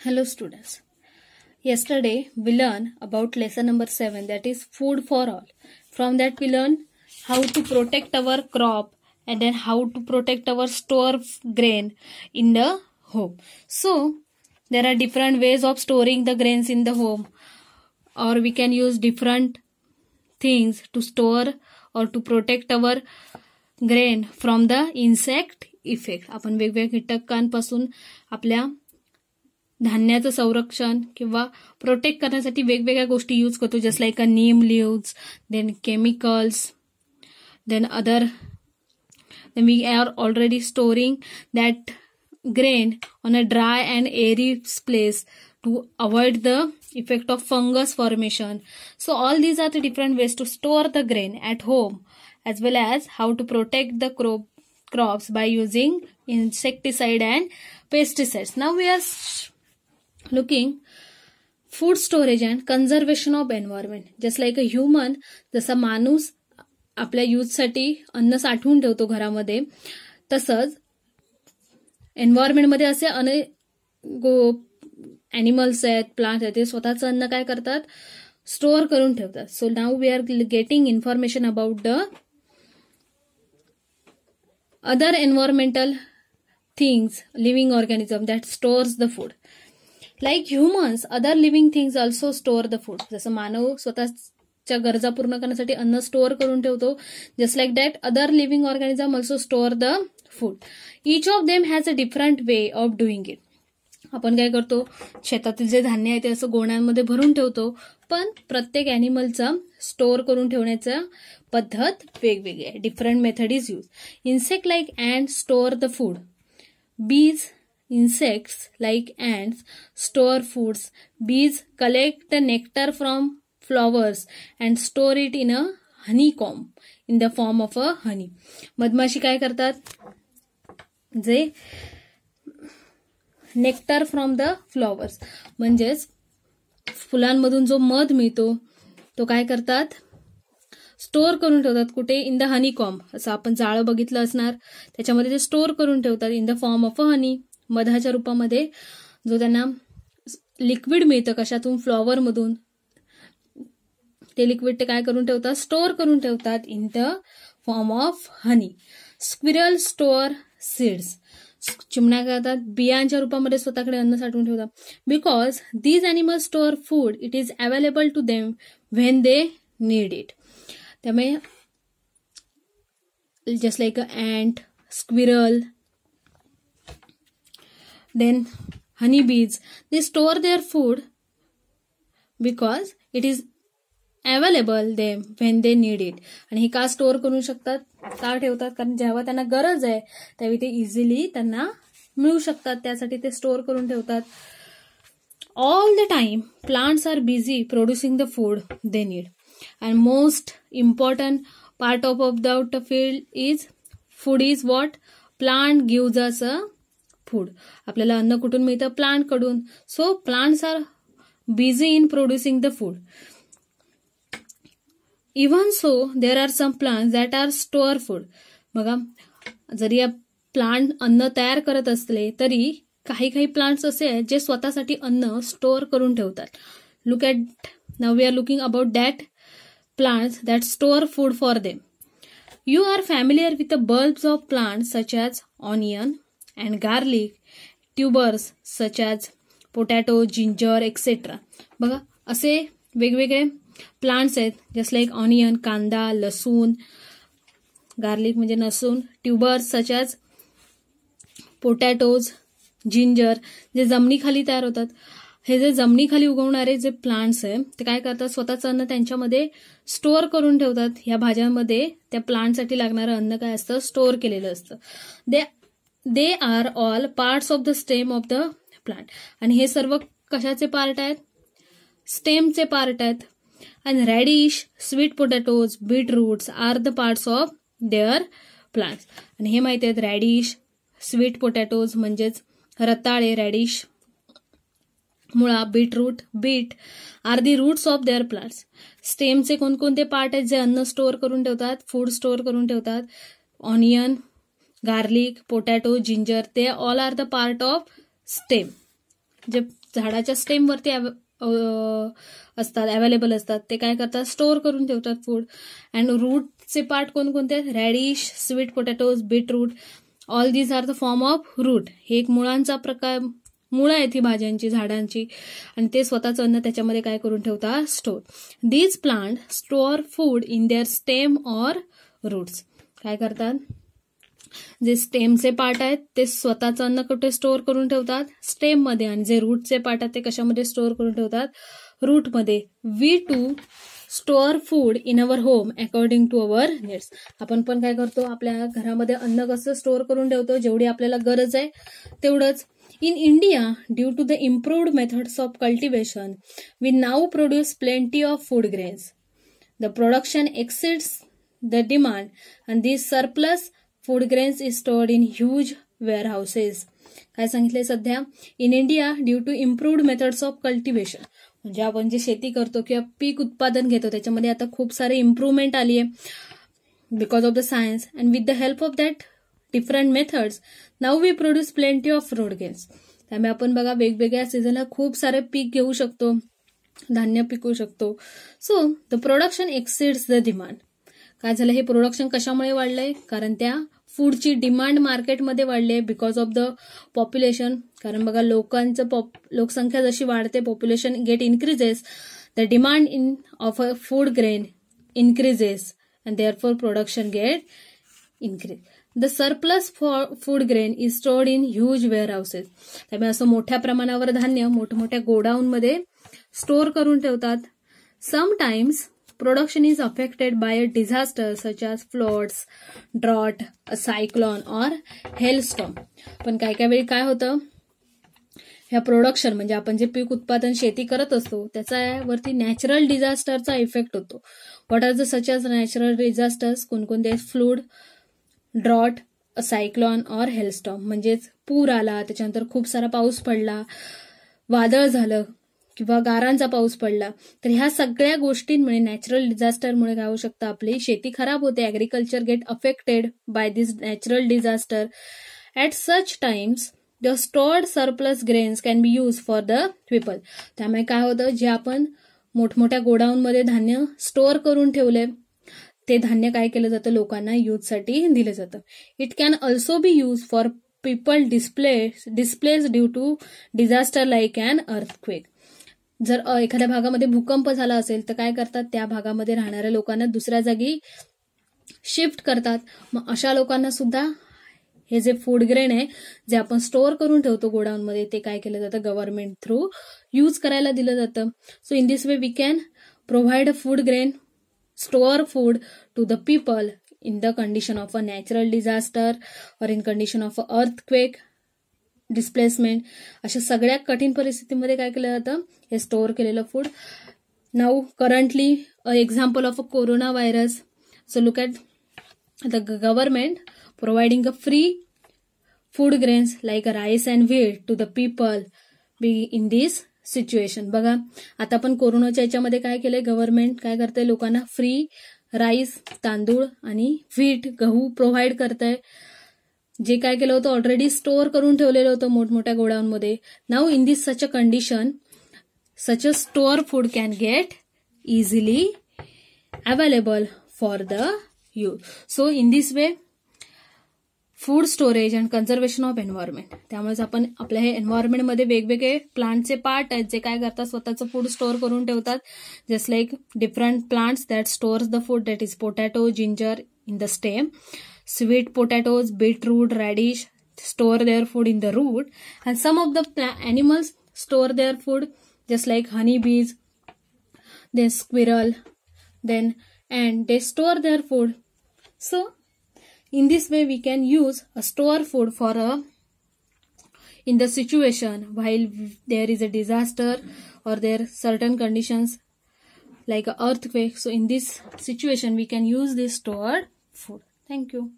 Hello students. Yesterday we learned about lesson number 7, that is food for all. From that we learned how to protect our crop and then how to protect our store grain in the home. So there are different ways of storing the grains in the home, or we can use different things to store or to protect our grain from the insect effect. आपण वेगवेगळ्या कीटकांपासून आपल्या धान्याचं संरक्षण किंवा protect करण्यासाठी वेगवेगळ्या गोष्टी यूज करतो, just like a neem leaves, then chemicals, then we are already storing that grain on a dry and airy place to avoid the effect of fungus formation. So all these are the different ways to store the grain at home, as well as how to protect the crops by using insecticide and pesticides. Now we are looking food storage and conservation of environment. Just like a human, जसा माणूस आपल्या यूजसाठी अन्न साठवून ठेवतो घरामध्ये, तसंच एन्व्हायरमेंटमध्ये असे अनेक ॲनिमल्स आहेत, प्लांट्स आहेत, ते स्वतःचं अन्न काय करतात, स्टोअर करून ठेवतात. So now we are getting information about the other environmental things, living organism that stores the food. Like humans, other living things also store the food. जसं मानव स्वतःच्या गरजा पूर्ण करण्यासाठी अन्न स्टोअर करून ठेवतो, just like that other living organism also store the food. Each of them has a different way of doing it. आपण काय करतो, शेतातील जे धान्य आहे ते असं गोण्यांमध्ये भरून ठेवतो, पण प्रत्येक ॲनिमलचा स्टोअर करून ठेवण्याचा पद्धत वेगवेगळी आहे. Different method is use. Insect like and store the food. बीज, insects like ants store foods. Bees collect the nectar from flowers and store it in a honeycomb in the form of a honey. मधमाशी काय करतात, जे nectar from the flowers म्हणजेच फुलांमधून जो मध मिळतो तो काय करतात, स्टोअर करून ठेवतात. कुठे, इन द हनीकॉम्ब. असं आपण जाळं बघितलं असणार, त्याच्यामध्ये ते स्टोअर करून ठेवतात in the form of a honey. मधाच्या रूपामध्ये जो त्यांना लिक्विड मिळतं कशातून, फ्लॉवर मधून, ते लिक्विड ते काय करून ठेवतात, स्टोअर करून ठेवतात in the form of honey. Squirrel store seeds. चिमण्या काय करतात, बियांच्या रूपामध्ये स्वतःकडे अन्न साठवून ठेवतात. Because these animals store food, it is available to them when they need it. त्यामुळे just like a ant, squirrel, then honeybees, they store their food because it is available them when they need it. आणि हे का store करू शकतात, का ठेवतात, कारण जेव्हा त्यांना गरज आहे त्यावेळी ते इझिली त्यांना मिळू शकतात, त्यासाठी ते स्टोअर करून ठेवतात. All the time plants are busy producing the food they need. And most important part of the field is food is what plant gives us a food. आपल्याला अन्न कुठून मिळतं, प्लांट कडून. So plants are busy in producing the food. Even so there are some plants that are store food. बघा, जरी या plant अन्न तयार करत असले तरी काही काही प्लांट्स असे आहेत जे स्वतःसाठी अन्न स्टोअर करून ठेवतात. Look at, now we are looking about that plants that store food for them. You are familiar with the bulbs of plants such as onion and garlic, tubers such as potato, ginger, etc. बघा, असे वेगवेगळे plants आहेत, just like onion, कांदा, लसूण, garlic म्हणजे लसूण, tubers such as potatoes, ginger, जे जमिनीखाली तयार होतात. हे जे जमिनीखाली उगवणारे जे प्लांट्स आहे ते काय करतात, स्वतःचं अन्न त्यांच्यामध्ये स्टोअर करून ठेवतात. ह्या भाज्यांमध्ये त्या प्लांटसाठी लागणारं अन्न काय असतं, स्टोअर केलेलं असतं. They are all parts of the stem of the plant. आणि हे सर्व कशाचे पार्ट आहेत, स्टेमचे पार्ट आहेत. And radish, sweet potatoes, beetroots are the parts of their plants. आणि हे माहिती आहेत, रॅडिश, स्वीट पोटॅटोज म्हणजेच रताळे, रॅडिश, मुळा, beetroot, beet are the roots of their plants. स्टेमचे कोणकोणते पार्ट आहेत जे अन्न स्टोअर करून ठेवतात, फूड स्टोअर करून ठेवतात. Onion, garlic, potato, ginger, they all are the part of stem. जे झाडाच्या स्टेमवरती असतात, अवेलेबल असतात, ते काय करतात, स्टोअर करून ठेवतात फूड. अँड रूटचे पार्ट कोणकोणते, radish, sweet potatoes, beetroot, all these are the form of root. हे एक मुळांचा प्रकार, मुळं आहेत ही भाज्यांची, झाडांची, आणि ते स्वतःचं अन्न त्याच्यामध्ये काय करून ठेवतात, store. These plant store food in their stem or roots. काय करतात, जे स्टेमचे पार्ट आहेत ते स्वतःचं अन्न कुठे स्टोअर करून ठेवतात, स्टेममध्ये, आणि जे रूटचे पार्ट आहेत ते कशामध्ये स्टोअर करून ठेवतात, रूटमध्ये. We to store food in our home according to our needs. आपण पण काय करतो, आपल्या घरामध्ये अन्न कसं स्टोअर करून ठेवतो, जेवढी आपल्याला गरज आहे तेवढंच. In India, due to the improved methods of cultivation, we now produce plenty of food grains. The production exceeds the demand, and this surplus food grains is stored in huge warehouses. काय सांगितले सध्या, in India due to improved methods of cultivation, म्हणजे आपण जे शेती करतो किंवा पीक उत्पादन घेतो त्याच्यामध्ये आता खूप सारे इम्प्रूव्हमेंट आली आहे because of the science, and with the help of that different methods now we produce plenty of fruit grains. त्यामुळे आपण बघा वेगवेगळ्या सीझनला खूप सारे पीक घेऊ शकतो, धान्य पिकवू शकतो. So the production exceeds the demand. काय झालं, हे प्रोडक्शन कशामुळे वाढलंय, कारण त्या फूडची डिमांड मार्केटमध्ये वाढली आहे बिकॉज ऑफ द पॉप्युलेशन. कारण बघा लोकसंख्या जशी वाढते, population get increases, the demand of a food grain increases, and therefore production get increase. The surplus food grain is stored in huge warehouses. त्यामुळे असं मोठ्या प्रमाणावर धान्य मोठमोठ्या गोडाऊनमध्ये स्टोअर करून ठेवतात. Sometimes production is affected by a disaster such as floods, drought, a cyclone or hailstorm. पण काय वेळी काय होतं, ह्या प्रोडक्शन म्हणजे आपण जे पीक उत्पादन शेती करत असतो त्याच्यावरती नॅचरल डिझास्टरचा इफेक्ट होतो. What are the such as natural disasters, कोणकोणते, flood, drought, a cyclone or hailstorm, म्हणजेच पूर आला, त्याच्यानंतर खूप सारा पाऊस पडला, वादळ झालं किंवा गारांचा पाऊस पडला, तर ह्या सगळ्या गोष्टींमुळे, नॅचरल डिझास्टरमुळे काय होऊ शकतं, आपली शेती खराब होते. Agriculture get affected by this natural disaster. At such times the stored surplus grains can be use for the people. त्यामुळे काय होतं, जे आपण मोठमोठ्या गोडाऊनमध्ये धान्य स्टोअर करून ठेवले ते धान्य काय केलं जातं, लोकांना यूजसाठी दिलं जातं. It can also be use for people displace due to disaster like an earthquake. जर एखाद्या भागामध्ये भूकंप झाला असेल तर काय करतात, त्या भागामध्ये राहणाऱ्या लोकांना दुसऱ्या जागी शिफ्ट करतात. मग अशा लोकांना सुद्धा हे जे फूड ग्रेन आहे जे आपण स्टोअर करून ठेवतो गोडाऊनमध्ये ते काय केलं जातं, गव्हर्नमेंट थ्रू यूज करायला दिलं जातं. So in this way we can provide a food grain, store food to the people in the condition of a natural disaster और in condition of a earthquake, displacement. अशा सगळ्या कठीण परिस्थितीमध्ये काय केलं जातं, हे स्टोअर केलेलं food. Now currently example of a corona virus. So look at the government providing a free food grains like a rice and wheat to the people be in this situation. बघा आता पण कोरोनाच्या याच्यामध्ये काय केलंय, government काय करतंय, लोकांना फ्री राईस, तांदूळ आणि व्हीट, गहू प्रोव्हाइड करतंय. जे काय केलं होतं, ऑलरेडी स्टोअर करून ठेवलेलं होतं मोठमोठ्या गोडाऊनमध्ये. Now in this such a condition, such a store food can get easily available for the use. So in this way food storage and conservation of environment. त्यामुळेच आपण आपल्या हे एन्व्हायरमेंटमध्ये वेगवेगळे प्लांटचे पार्ट आहेत जे काय करतात, स्वतःचं फूड स्टोअर करून ठेवतात. Just like different plants that stores the food, that is potato, ginger in the stem, sweet potatoes, beetroot, radish store their food in the root, and some of the animals store their food just like honeybees, then squirrel, then and they store their food. So in this way we can use a store food for in the situation while there is a disaster or there are certain conditions like an earthquake. So in this situation we can use this stored food. Thank you.